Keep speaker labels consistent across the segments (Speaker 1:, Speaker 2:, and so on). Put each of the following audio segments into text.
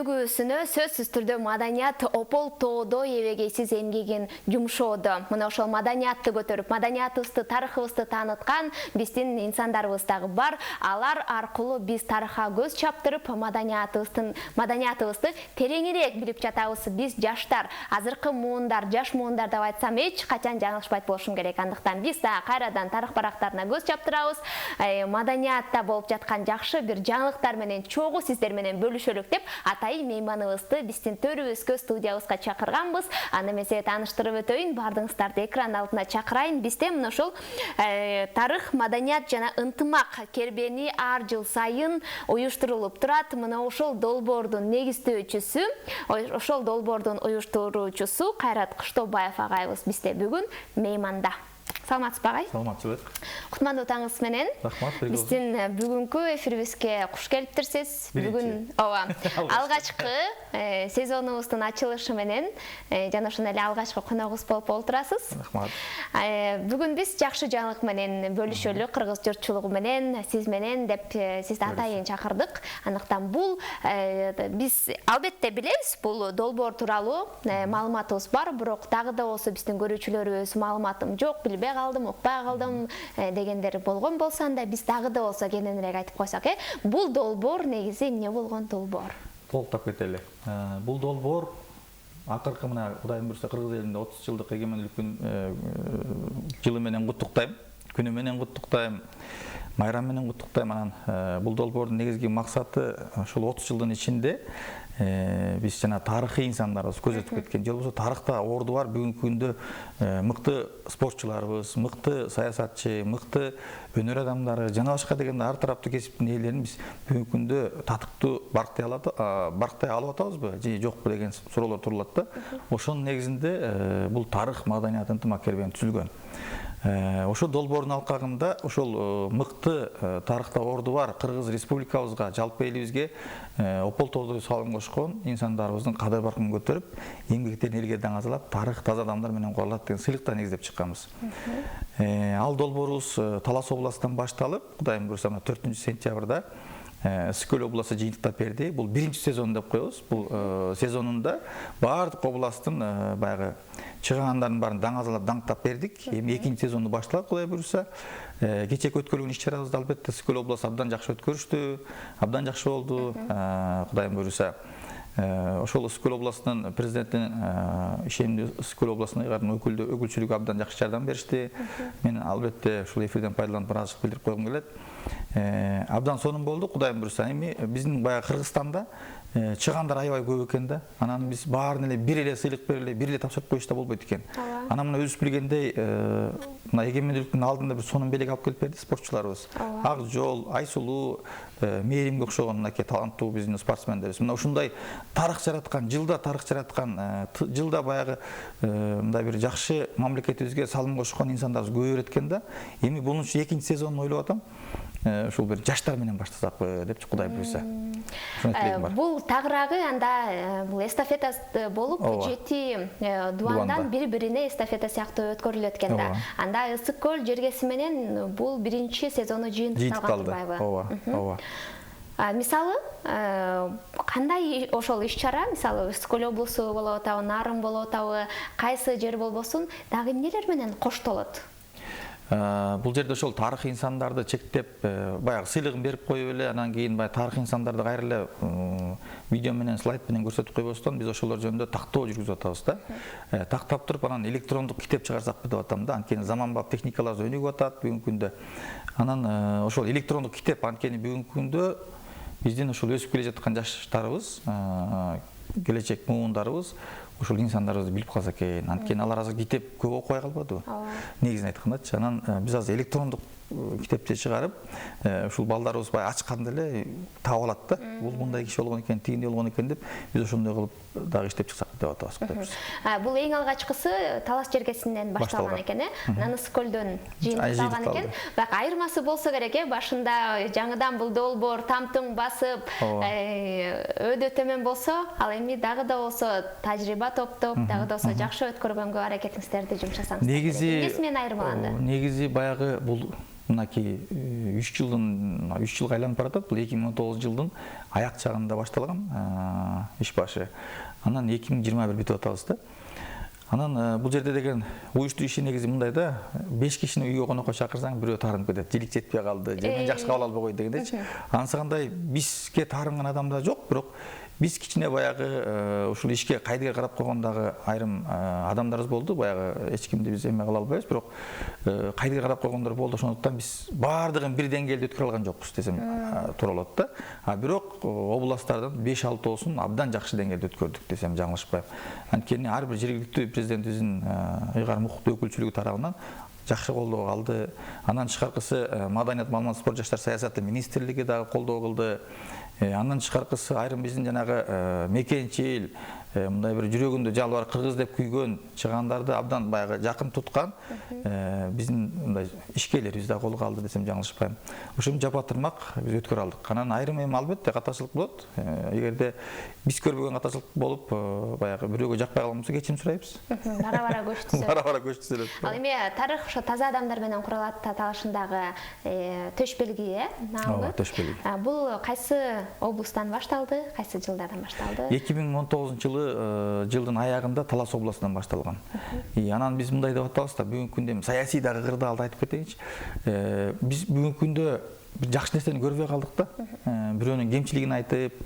Speaker 1: өнүгүүсүнө сөзсүз түрдө маданият опол тоодо эбегейсиз эмгегин жумшоодо. Мына ошол маданиятты көтөрүп, маданиятыбызды, тарыхыбызды тааныткан биздин инсандарыбыз дагы бар. Алар аркылуу биз тарыхка көз чаптырып, маданиятыбызды тереңирээк билип жатабыз. Биз жаштар, азыркы муундар, жаш муундар деп айтсам эч качан жаңылышпайт болушум керек. Андыктан биз да кайрадан тарых барактарына көз чаптырабыз. Маданиятта болуп жаткан жакшы бир жаңылыктар менен чогуу сиздер менен бөлүшөлүк деп атайын мейманыбызды биздин төрүбүзгө, студиябызга чакырганбыз. Аны мен сизге тааныштырып өтөйүн, баардыгыңыздарды экран алдына чакырайын. Бизде мына ошол тарых, маданият жана ынтымак кербени ар жыл сайын уюштурулуп турат. Мына ошол долбоордун негиздөөчүсү, ошол долбоордун уюштуруучусу Кайрат Кыштобаев агайыбыз бизде бүгүн мейманда. Саламатсызбы агай?
Speaker 2: Саламатчылык.
Speaker 1: Кутмандуу таңыңыз менен.
Speaker 2: Рахмат.
Speaker 1: Биздин бүгүнкү эфирибизге куш келиптирсиз. Бүгүн алгачкы сезонубуздун ачылышы менен жана ошондой эле алгачкы коногубуз болуп олтурасыз.
Speaker 2: Рахмат.
Speaker 1: Бүгүн биз жакшы жаңылык менен бөлүшөлү, кыргыз журтчулугу менен, сиз менен деп сизди атайын чакырдык. Андыктан бул биз албетте билебиз, бул долбоор тууралуу маалыматыбыз бар, бирок дагы да болсо биздин көрүүчүлөрүбүз маалыматым жок, билбей калдым, укпай калдым дегендер болгон болсо анда биз дагы да болсо кененирээк айтып койсок, бул долбоор негизи эмне болгон долбоор?
Speaker 2: Толуктап кетели. Бул долбоор акыркы мына Кудайым буйрса кыргыз элинде 30 жылдык эгемендүүлүктүн жылы менен куттуктайм, күнү менен куттуктайм, майрам менен куттуктайм. Анан бул долбоордун негизги максаты ошол 30 жылдын ичинде биз жана тарыхый инсандарыбыз көз өтүп кеткен. Же болбосо тарыхта орду бар бүгүнкү күндө мыкты спортчуларыбыз, мыкты саясатчы, мыкты өнөр адамдары жана башка дегенде ар тараптуу кесиптин ээлерин биз бүгүнкү күндө татыктуу барктай алып атабызбы же жокпу деген суроолор турулат да. Ошонун негизинде бул тарых, маданият, ынтымак кербени түзүлгөн. Ошол долбоордун алкагында ошол мыкты тарыхта орду бар Кыргыз республикабызга, жалпы элибизге опол тоодо салым кошкон инсандарыбыздын кадыр баркын көтөрүп, эмгектерин элге даңазалап, тарых таза адамдар менен куралат деген сыйлыктан негиздеп чыкканбыз. Ал долбоорубуз Талас областынан башталып, Кудайым буйрса 4-сентябрда Скөл обласы жыйынтыктап берди. Бул биринчи сезон деп коебуз. Бул сезонунда баардык областтын баягы чыгандардын баарын даңазалап, даңктап бердик. Эми экинчи сезонду башталат, Кудай буйрса. Кечээки өткөрүлгөн иш-чарабызды албетте Скөл обласы абдан жакшы өткөрүштү, абдан жакшы болду. Кудайым буйрса ошол Скөл областынын президентинин ишенимдүү Скөл областына ыйгардын өкүлчүлүгү абдан жакшы жардам беришти. Мен албетте ушул эфирден пайдаланып ыраазычылык билдирип койгум келет. Абдан сонун болду, Кудайым буйрса. Эми биздин баягы Кыргызстанда чыгандар аябай көп экен да. Анан биз баарына эле бир эле сыйлык берип эле, бир эле тапшырып коюшта болбойт экен. Анан мына өзүбүз билгендей, мына эгемендүүлүктүн алдында бир сонун белек алып келип берди спортчуларыбыз. Ак жол, Айсулуу, Мээримге окшогон мынакей таланттуу биздин спортсмендерибиз. Мына ушундай тарых жараткан, жылда тарых жараткан, жылда баягы мындай бир жакшы мамлекетибизге салым кошкон инсандарыбыз көбөйөр экен да. Эми бунун экинчи сезонун ойлоп атам. Ушул бир жаштар менен баштасак депчи, Кудай буйрса.
Speaker 1: Бул тагыраагы анда бул эстафета болуп, 7 дубандан бири-бирине эстафета сыяктуу өткөрүлөт экен да. Анда Ысык көл жергеси менен бул биринчи сезону жыйынтыкталган турбайбы?
Speaker 2: Ооба.
Speaker 1: Мисалы, кандай ошол иш-чара, мисалы Ысык көл облусу болуп атабы, Нарын болуп атабы, кайсы жер болбосун, дагы эмнелер менен коштолот?
Speaker 2: Бул жерде ошол тарых инсандарды чектеп, баягы сыйлыгын берип коюп эле, анан кийин баягы тарых инсандарды кайра эле видео менен, слайд менен көрсөтүп койбостон, биз ошолор жөнүндө тактоо жүргүзүп атабыз да. Тактап туруп, анан электрондук китеп чыгарсак деп атам да. Анткени заманбап техникаларыбыз өнүгүп атат бүгүнкү күндө. Анан ошол электрондук китеп, анткени бүгүнкү күндө биздин ошол өсүп келе жаткан жаштарыбыз, келечек муундарыбыз ушул инсандарыбызды билип калса экен. Анткени алар азыр китеп көп окубай калбадыбы? Негизин айткандачы. Анан биз азыр электрондук китепти чыгарып, ушул балдарыбыз бай ачканда эле таап алат да. Бул мындай киши болгон экен, тигиндей болгон экен деп, биз ошондой кылып дагы иштеп чыксак деп атабыз, Кудай буйрса. Бул
Speaker 1: эң алгачкысы Талас жергесинен башталган экен, Анан Ысык көлдөн жыйынтыкталган экен. Бирок айырмасы болсо керек, башында жаңыдан бул долбоор тамтың басып, өйдө төмөн болсо, ал эми дагы да болсо тажрыйба топтоп, дагы да болсо жакшы өткөргөнгө аракетиңиздерди жумшасаңыздар.
Speaker 2: Негизи
Speaker 1: эмнеси менен айырмаланды?
Speaker 2: Негизи баягы бул мынакей 3 жылга айланып баратат. Бул 2019 жылдын аяк чагында башталган иш башы. Анан 2021 бүтүп атабыз да. Анан бул жерде деген уюштуу иши негизи мындай да, 5 кишини үйгө конокко чакырсаң бирөө таарынып кетет. Жилик жетпей калды, же мен жакшы кабыл албай койду дегендейчи. Ансыгандай бизге таарынган адамдар жок, бирок биз кичине баягы ушул ишке кайдыгер карап койгондагы айрым адамдарыбыз болду. Баягы эч кимди биз эме кыла албайбыз, бирок кайдыгер карап койгондор болду. Ошондуктан биз баардыгын бир деңгээлде өткөрө алган жокпуз десем туура болот да. Бирок областтардан 5-6 абдан жакшы деңгээлде өткөрдүк десем жаңылышпайм. Анткени ар бир жергиликтүү президентибиздин ыйгарым укуктуу өкүлчүлүгү тарабынан жакшы колдоо алды. Андан тышкаркысы Маданият, маалымат, спорт, жаштар саясаты министрлиги дагы колдоо кылды. Андан тышкаркысы айрым биздин жанагы мекенчил, мындай бир жүрөгүндө жалы бар кыргыз деп күйгөн чыгандарды абдан баягы жакын туткан биздин мындай ишкерлерибиз да колго алды десем жаңылышпайм. Ошону жапатырмак биз өткөрө алдык. Анан айрым эми албетте катачылык болот. Эгерде биз көрбөгөн катачылык болуп, баягы бирөөгө жакпай калган болсо кечирим сурайбыз.
Speaker 1: Бара-бара көч түзөлөт.
Speaker 2: Бара-бара көч түзөлөт.
Speaker 1: Ал эми тарых ошо таза адамдар менен куралат аталышындагы төш белги,
Speaker 2: Ооба, төш белги.
Speaker 1: Бул кайсы облустан башталды, кайсы жылдардан башталды?
Speaker 2: 2019 жылдын аягында Талас областынан башталган. Анан биз мындай деп атабыз да, бүгүнкү күндө саясий дагы кырдаалды айтып кетейинчи. Биз бүгүнкү күндө жакшы нерсени көрбөй калдык да. Бирөөнүн кемчилигин айтып,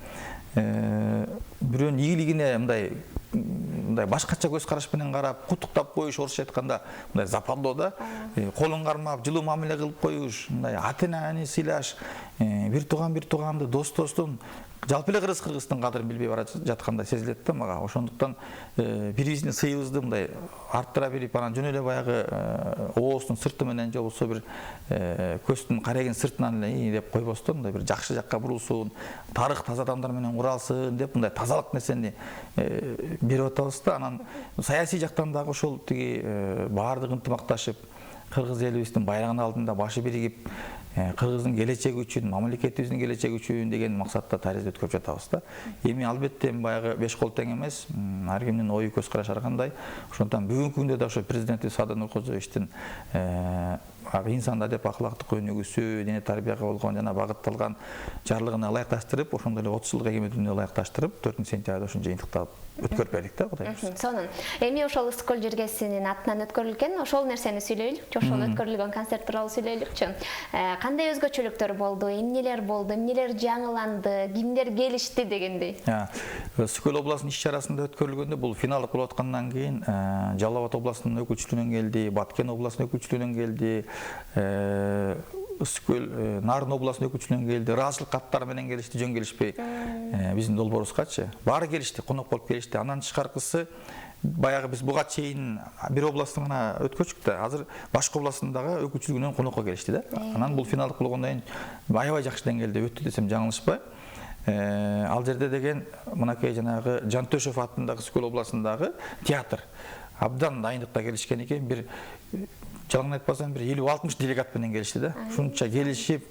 Speaker 2: бирөөнүн ийгилигине мындай башкача көз караш менен карап, куттуктап коюш, орусча айтканда мындай западлоо да, колун кармап, жылуу мамиле кылып коюш, мындай ата-энени сыйлаш, бир тууганды, достостун жалпы эле кыргыздын кадырын билбей бара жаткандай сезилет да мага. Ошондуктан бирибиздин сыйыбызды мындай арттыра берип, анан жөн эле баягы ооздун сырты менен же болбосо бир көздүн карегин сыртынан эле деп койбостон, мындай бир жакшы жакка бурулсун, тарых таза адамдар менен куралсын деп мындай тазалык нерсени берип атабыз да. Анан саясий жактан дагы ошол тиги баардык ынтымакташып, кыргыз элибиздин байрагынын алдында башы биригип, кыргыздын келечеги үчүн, мамлекетибиздин келечеги үчүн деген максатта тарихти өткөрүп жатабыз да. Эми албетте баягы 5 кол тең эмес, ар кимдин ою көз карашы ар кандай. Ошондуктан бүгүнкү күндө да ошо президентибиз Садыр Нуркожоевичтин инсанда деп акылактык өнүгүүсү, дене тарбияга болгон жана багытталган жарлыгына ылайыкташтырып, ошондой эле 30 жылдык эгемендүүлүгүнө ылайыкташтырып, 4-сентябрда ошончо жыйынтыктап өткөрүп бердик да, Кудай буйрса.
Speaker 1: Сонун. Эми ошол Ысык көл жергесинин атынан өткөрүлгөн, ошол нерсени сүйлөйлүкчү, ошол өткөрүлгөн концерт тууралуу сүйлөйлүкчү. Кандай өзгөчөлүктөр болду, эмнелер жаңыланды, кимдер келишти дегендей?
Speaker 2: Ысык көл областынын иш-чарасында өткөрүлгөндө бул финалдык болуп аткандан кийин Жалал Абад областынын өкүлчүлүгүнөн келди, Баткен областынын өкүлчүлүгүнөн келди, Ысык көл Нарын областынын өкүлчүлүгүнөн келди, ыраазычылык каттары менен келишти, жөн келишпей биздин долбоорубузгачы. Баары келишти, конок болуп келишти. Андан тышкаркысы баягы биз буга чейин бир областтын гана өткөрчүк да, азыр башка областтын дагы өкүлчүлүгүнөн конокко келишти да. Анан бул финалдык болгондон кийин аябай жакшы деңгээлде өттү десем жаңылышпайм. Ал жерде деген мынакей жанагы Жантөшев атындагы Ысык көл областындагы театр абдан дайындыкта келишкен экен. Бир жалган айтпасам бир 50-60 делегат менен келишти да. Ушунча келишип,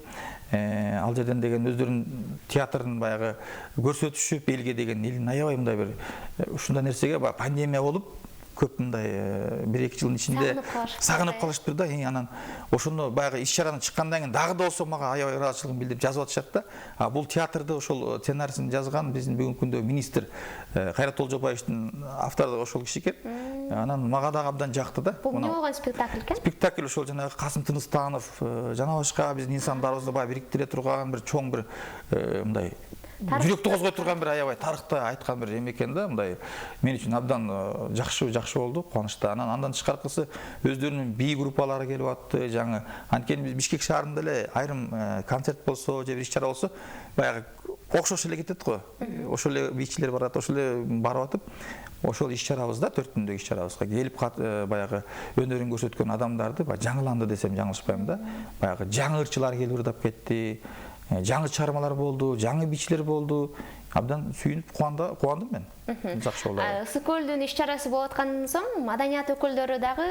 Speaker 2: ал жерден деген өздөрүнүн театрын баягы көрсөтүшүп, элге деген элин аябай мындай бир ушундай нерсеге пандемия болуп көп мындай 1-2 жылдын ичинде сагынып калышты да. Анан ошону баягы иш-чаранын чыккандан кийин дагы да болсо мага аябай ыраазычылыгын билдирип жазып атышат да. Бул театрды ошол сценарийсин жазган биздин бүгүнкү күндө министр Кайрат Олжобаевичтин автору ошол киши экен. Анан мага дагы абдан жакты да.
Speaker 1: Бул эмне болгон спектакль экен?
Speaker 2: Спектакль ошол жанагы Касым Тыныстанов жана башка биздин инсандарыбызды баягы бириктире турган бир чоң бир мындай жүрөктү козгой турган бир аябай тарыхты айткан бир эме экен да. Мындай мен үчүн абдан жакшы болду, кубанычта. Андан тышкаркысы өздөрүнүн бий группалары келип атты. Жаңы анткени биз Бишкек шаарында эле айрым концерт болсо же бир иш-чара болсо баягы окшош эле кетет го. Ошол эле бийчилер барат, ошол эле барып атып, ошол иш-чарабызда 4 күндүк иш-чарабызга келип баягы өнөрүн көрсөткөн адамдарды жаңыланды десем жаңылышпайм да. Баягы жаңы ырчылар келип ырдап кетти. Жаңы чыгармалар болду, жаңы бийчилер болду. Абдан сүйүнүп кубандым мен. Жакшы болду.
Speaker 1: Ысык көлдүн иш-чарасы болуп аткандан соң маданият өкүлдөрү дагы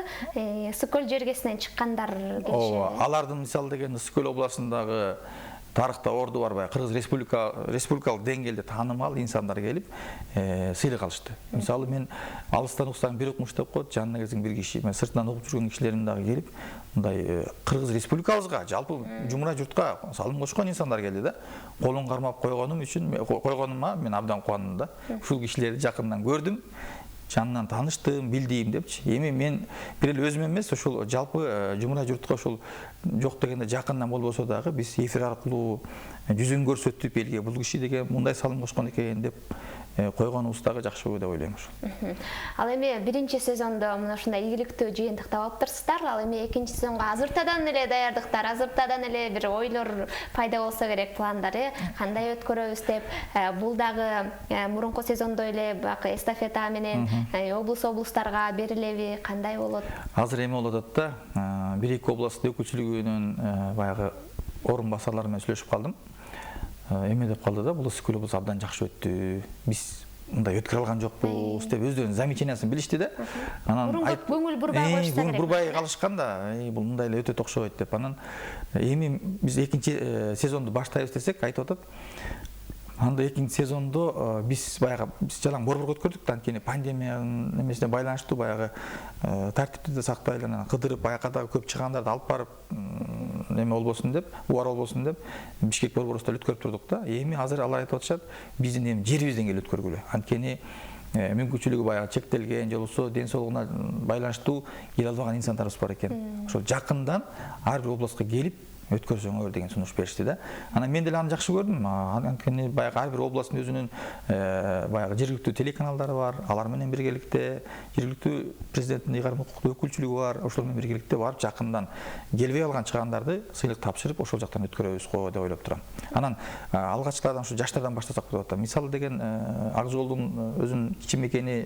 Speaker 1: Ысык көл жергесинен чыккандар келиши.
Speaker 2: Ооба, алардын мисалы деген Ысык көл областындагы тарыхта орду бар баягы кыргыз республикалык деңгээлде таанымал инсандар келип сыйлык алышты. Мисалы мен алыстан уксаң бир укмуш деп коет, жанына келсең бир киши. Мен сыртынан угуп жүргөн кишилерим дагы келип, мындай кыргыз республикабызга, жалпы жумура журтка салым кошкон инсандар келди да. Колун кармап койгонума мен абдан кубандым да. Ушул кишилерди жакындан көрдүм. Жанынан таныштым, билдим депчи. Эми мен бир эле өзүм эмес, ошол жалпы жумура журтка ошол жок дегенде жакындан болбосо дагы биз эфир аркылуу жүзүн көрсөтүп элге бул киши деген мындай салым кошкон экен деп койгонубуз дагы жакшы деп ойлойм.
Speaker 1: Ал эми биринчи сезондо мына ушундай ийгиликтүү жыйынтыктап алыптырсыздар. Ал эми экинчи сезонго азыртадан эле даярдыктар, азыртадан эле бир ойлор пайда болсо керек, пландар, кандай өткөрөбүз деп. Бул дагы мурунку сезондо эле бак эстафета менен облустарга берилеби, кандай болот?
Speaker 2: Азыр эми болуп атат да, бир-эки област өкүлчүлүгүнүн баягы орун басарлары менен сүйлөшүп калдым. Эме деп калды да, бул сүйлөбүз абдан жакшы өттү. Биз мындай өткөрө алган жокпуз деп өздөрүнүн замечаниясын билишти да. Анан
Speaker 1: көңүл бурбай коюшса керек.
Speaker 2: Бурбай калышкан да, бул мындай эле өтөт окшойт деп. Анан эми биз экинчи сезонду баштайбыз десек айтып атат. Анда экинчи сезондо биз баягы жалаң борбор өткөрдүк, анткени пандемиянын эмесине байланыштуу баягы тартипти да сактайлы, анан кыдырып аяка дагы көп чыгандарды алып барып эме болбосун деп, убар болбосун деп Бишкек борборубузда өткөрүп турдук да. Эми азыр алар айтып атышат, биздин эми жерибизден келип өткөргүлө. Анткени мүмкүнчүлүгү баягы чектелген, же болбосо ден соолугуна байланыштуу келе албаган инсандарыбыз бар экен. Ошол жакындан ар бир областка келип өткөрсөңөр деген сунуш беришти да. Анан мен деле аны жакшы көрдүм. Анткени баягы ар бир областтын өзүнүн баягы жергиликтүү телеканалдары бар. Алар менен биргеликте жергиликтүү президенттин ыйгарым укуктуу өкүлчүлүгү бар. Ошол менен биргеликте барып жакындан келбей алган чыгандарды сыйлык тапшырып, ошол жактан өткөрөбүз го деп ойлоп турам. Анан алгачкылардан ушу жаштардан баштасак деп атам. Мисалы деген Ак Жолдун өзүнүн кичи мекени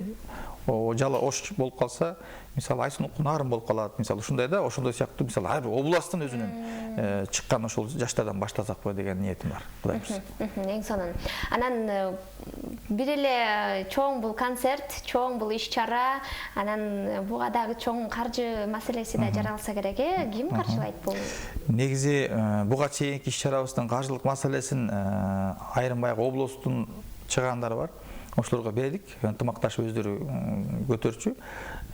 Speaker 2: жала ош болуп калса, мисалы Айсынукун Нарын болуп калат. Мисалы ушундай да, ошондой сыяктуу мисалы ар бир областтын өзүнүн чыккан ошол жаштардан баштасакпы деген ниетим бар. Кудай буйрса.
Speaker 1: Эң сонун. Анан бир эле чоң бул концерт, чоң бул иш-чара, анан буга дагы чоң каржы маселеси да жаралса керек. Ким каржылайт бул?
Speaker 2: Негизи буга чейинки иш-чарабыздын каржылык маселесин айрым баягы облустун чыгандары бар. Ошолорго бердик, ынтымакташып өздөрү көтөрчү.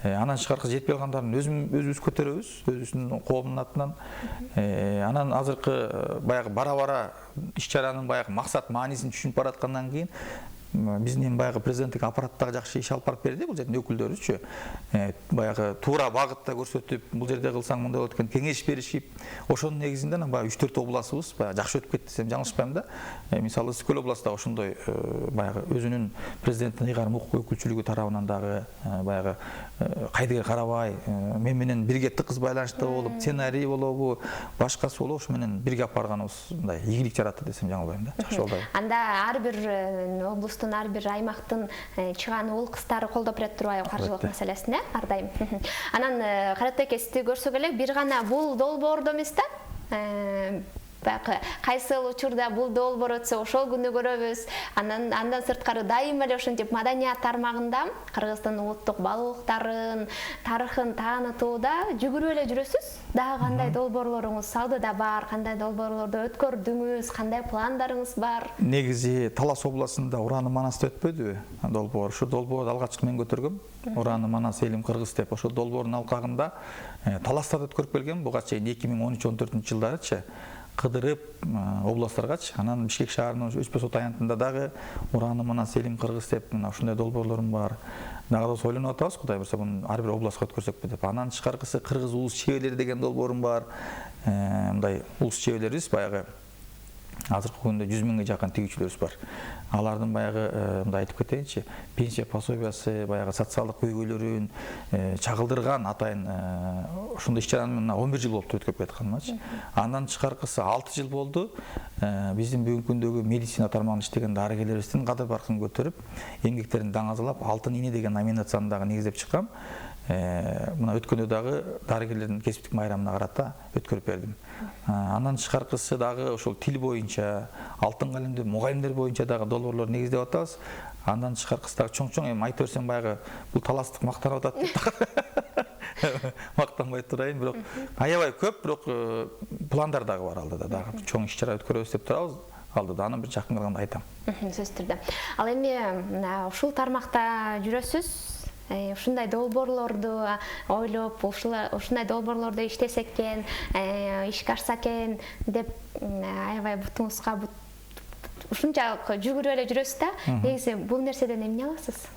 Speaker 2: Анан тышкаркы жетпей калгандарын өзүбүз көтөрөбүз, өзүбүздүн коомдун атынан. Анан азыркы баягы бара-бара иш-чаранын баягы максат маанисин түшүнүп бараткандан кийин биздин баягы президенттик аппараттагы жакшы иш алып барып берди, бул жердин өкүлдөрүчү. Баягы туура багытта көрсөтүп, бул жерде кылсаң мындай болот экен, кеңеш беришип, ошонун негизинде баягы 3-4 областыбыз баягы жакшы өтүп кетти десем жаңылышпайм да. Мисалы Скөл областта ошондой баягы өзүнүн президенттин ыйгарым укук өкүлчүлүгү тарабынан дагы баягы кайдыгер карабай, мен менен бирге тыкыз байланышта болуп, сценарий болобу, башкасы болобу, ошо менен бирге алып барганыбыз мындай ийгилик жаратты десем жаңылбайм да. Жакшы болду.
Speaker 1: Анда ар бир облустун, ар бир аймактын чыган уул кыздары колдоп берет турбайбы каржылык маселесин, ар дайым. Анан Каратбек сизди көрсөк эле бир гана бул долбоордо эмес да, кайсыл учурда бул долбоор өтсө ошол күнү көрөбүз. Андан сырткары дайыма эле ошентип маданият тармагында Кыргыздын улуттук баалуулуктарын, тарыхын таанытууда жүгүрүп эле жүрөсүз. Дагы кандай долбоорлоруңуз алдыда бар, кандай долбоорлорду өткөрдүңүз, кандай пландарыңыз бар?
Speaker 2: Негизи Талас областында Ураны Манаста өтпөдүбү долбоор. Ошол долбоорду алгачкы мен көтөргөм. Ураны Манас элим Кыргыз деп ошол долбоордун алкагында Таласта өткөрүп келгем. Буга чейин 2013-14 жылдарычы кыдырып областтаргачы, анан Бишкек шаарынын Өчпө сот аянтында дагы Ураны Манас элим Кыргыз деп мына ушундай долбоорлорум бар. Дагы да ойлонуп атабыз, Кудай буйрса буну ар бир областка өткөрсөкпү деп. Анан тышкаркысы Кыргыз улус чеберлери деген долбоорум бар. Мындай улус чеберлерибиз баягы азыркы күндө 100 миңге жакын тигүүчүлөрүбүз бар. Алардын баягы мындай айтып кетейинчи, пенсия пособиясы, баягы социалдык көйгөйлөрүн чагылдырган атайын ошондой иш-чараны 11 жыл болупту өткөрүп жатканымачы. Андан тышкаркысы 6 жыл болду. Биздин бүгүнкү күндөгү медицина тармагында иштеген дарыгерлерибиздин кадыр баркын көтөрүп, эмгектерин даңазалап, Алтын ийне деген номинацияны дагы негиздеп чыккам. Мына өткөндө дагы дарыгерлердин кесиптик майрамына карата өткөрүп бердим. Андан тышкаркысы дагы ошол тил боюнча, алтын калемдер, мугалимдер боюнча дагы долбоорлор негиздеп атабыз. Андан тышкаркысы дагы чоң-чоң эми айта берсем баягы бул таластык мактанып атат деп мактанбай турайын, бирок аябай көп, бирок пландар дагы бар алдыда дагы чоң иш-чара өткөрөбүз деп турабыз. Алдыда аны бир жакын калганда айтам.
Speaker 1: Сөз түрдө. Ал эми ушул тармакта жүрөсүз. Ушундай долбоорлорду ойлоп, ушундай долбоорлорду иштесек экен, ишке ашса экен деп аябай бутуңузга ушунчалык жүгүрүп эле жүрөсүз да. Негизи бул нерседен эмне аласыз?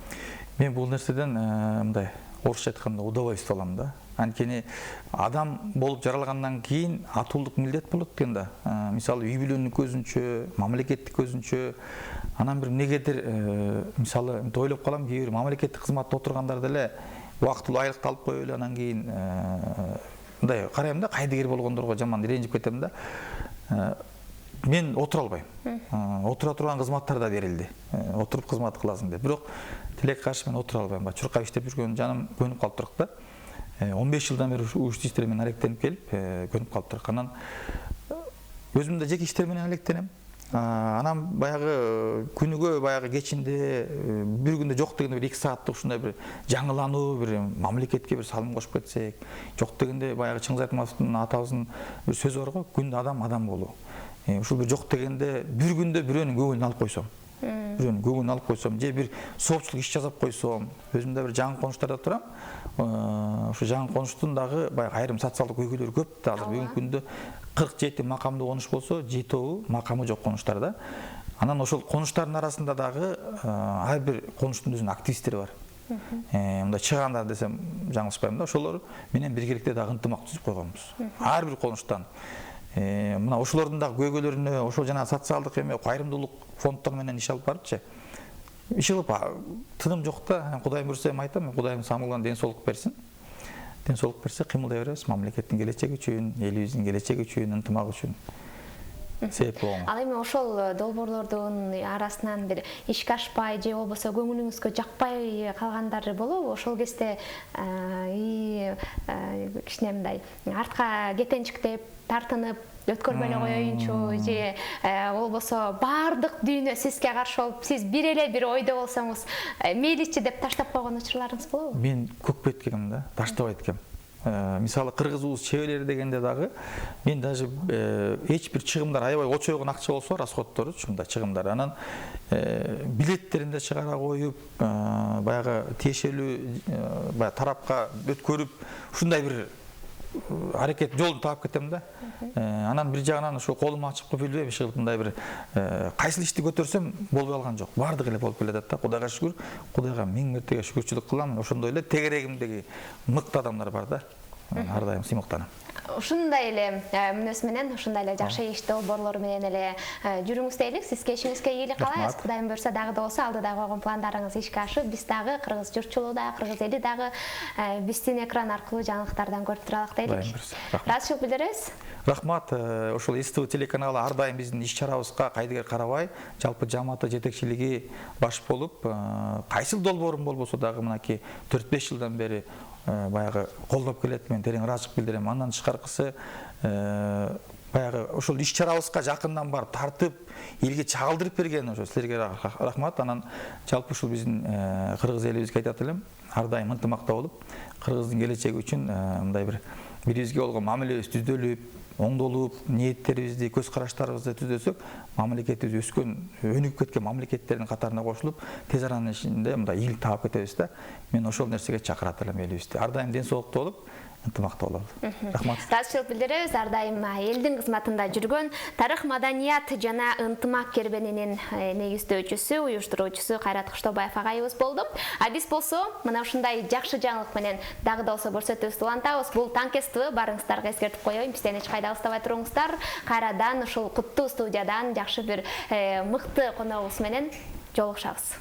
Speaker 2: Мен бул нерседен мындай орусча айтканда удовольствие алам да. Анткени адам болуп жаралгандан кийин атуулук милдет болот экен да. Мисалы үй бүлөнүн көзүнчө, мамлекеттик көзүнчө, анан бир эмнегедир мисалы ойлоп калам, кээ бир мамлекеттик кызматта отургандар деле убактылуу айлыкты алып коюп эле анан кийин мындай карайм да, кайдыгер болгондорго жаман ренжип кетем да. Мен отура албайм. Отура турган кызматтар да берилди. Отуруп кызмат кыласың деп. Бирок тилекке каршы мен отура албайм. Чуркап иштеп жүргөн жаным көнүп калып турат да. 15 жылдан бери уш иштере менен алектенип келип, көнүп калып турат. Анан өзүм да жеке иштер менен алектенем. Анан баягы күнүгө баягы кечинде бир күндө жок дегенде 2 сааттык ушундай бир жаңылануу, бир мамлекетке бир салым кошуп кетсек, жок дегенде баягы Чыңгыз Айтматовдун атабыздын бир сөзү бар го, күндө адам болуу. Ушул бир жок дегенде бир күндө бирөөнүн көңүлүн алып койсом, бирөөнүн көңүлүн алып койсом, же бир соопчулук иш жасап койсом, өзүм да бир жаңы конуштарда турам. Ошо жаңы конуштун дагы баягы айрым социалдык көйгөйлөрү көп да. Азыр бүгүнкү күндө 47 макамдуу конуш болсо, 7 макамы жок конуштар да. Анан ошол конуштардын арасында дагы ар бир конуштун өзүнүн активисттери бар. Мындай чыгандар десем жаңылышпайм да. Ошолор менен биргеликте дагы ынтымак түзүп койгонбуз. Ар бир конуштан мына ошолордун дагы көйгөйлөрүнө, ошол жана социалдык эме кайрымдуулук фонддор менен иш алып барыпчы. Иш кылып тыным жок да. Кудайым буйрса эми айтам, Кудайым самыйлан ден соолук берсин. Ден соолук берсе кыймылдай беребиз мамлекеттин келечеги үчүн, элибиздин келечеги үчүн, ынтымак үчүн. Себеп болгон.
Speaker 1: Ал эми ошол долбоорлордун арасынан бир ишке ашпай же болбосо көңүлүңүзгө жакпай калгандар болобу? Ошол кезде кичине мындай артка кетенчиктеп, тартынып өткөрбөй эле коеюнчу же болбосо баардык дүйнө сизге каршы болуп, сиз бир эле бир ойдо болсоңуз, мейличи деп таштап койгон учурларыңыз болобу?
Speaker 2: Мен көкпөт экенмин да, таштабайт экенмин. Мисалы кыргыз уус чебелери дегенде дагы мен даже эч бир чыгымдар аябай очойгон акча болсо расходтору ушундай чыгымдар анан билеттерин да чыгара коюп баягы тиешелүү баягы тарапка өткөрүп ушундай бир аракет жолун таап кетем да. Анан бир жагынан ошо колум ачып коюп билбейм, иш кылып мындай бир кайсыл ишти көтөрсөм болбой калган жок. Бардыгы эле болуп келатат да. Кудайга шүгүр, Кудайга миң мертеге шүгүрчүлүк кылам. Ошондой эле тегерегимдеги мыкты адамдар бар да. Ар дайым сыймыктанам.
Speaker 1: Ушундай эле мүнөз менен, ушундай эле жакшы иш долбоорлору менен эле жүрүңүз дейли. Сизге ишиңизге ийгилик каалайбыз. Кудайым буйрса дагы да болсо алдыда койгон пландарыңыз ишке ашып, биз дагы кыргыз журтчулугу да, кыргыз эли дагы биздин экран аркылуу жаңылыктардан көрүп туралык дейлик. Ыраазычылык билдиребиз.
Speaker 2: Рахмат. Ошол СТВ телеканалы ар дайым биздин иш-чарабызга кайдыгер карабай, жалпы жамааты жетекчилиги баш болуп, кайсыл долбоорум болбосо дагы мынакей 4-5 жылдан бери баягы колдоп келет. Мен терең ыраазычылык билдирем. Андан тышкаркысы баягы ошол иш-чарабызга жакындан барып тартып, элге чагылдырып берген ошо силерге рахмат. Анан жалпы ушул биздин кыргыз элибизге айтат элем, ар дайым ынтымакта болуп, кыргыздын келечеги үчүн мындай бир бирибизге болгон мамилебиз түздөлүп, оңдолуп, ниеттерибизди, көз караштарыбызды түздөсөк, мамлекетибиз өскөн, өнүгүп кеткен мамлекеттердин катарына кошулуп, тез аранын ичинде мындай ийгилик таап кетебиз да. Мен ошол нерсеге чакырат элем элибизди. Ар дайым ден соолуктуу болуп, ынтымакта болобуз. Рахмат.
Speaker 1: Ыраазычылык билдиребиз. Ар дайым элдин кызматында жүргөн тарых, маданият жана ынтымак кербенинин негиздөөчүсү, уюштуруучусу Кайрат Кыштобаев агайыбыз болду. Биз болсо мына ушундай жакшы жаңылык менен дагы да болсо көрсөтүүбүздү улантабыз. Бул Танк СТВ, барыңыздарга эскертип коеюн. Бизден эч кайда алыстабай туруңуздар. Кайрадан ушул куттуу студиядан жакшы бир мыкты коногубуз менен жолугушабыз.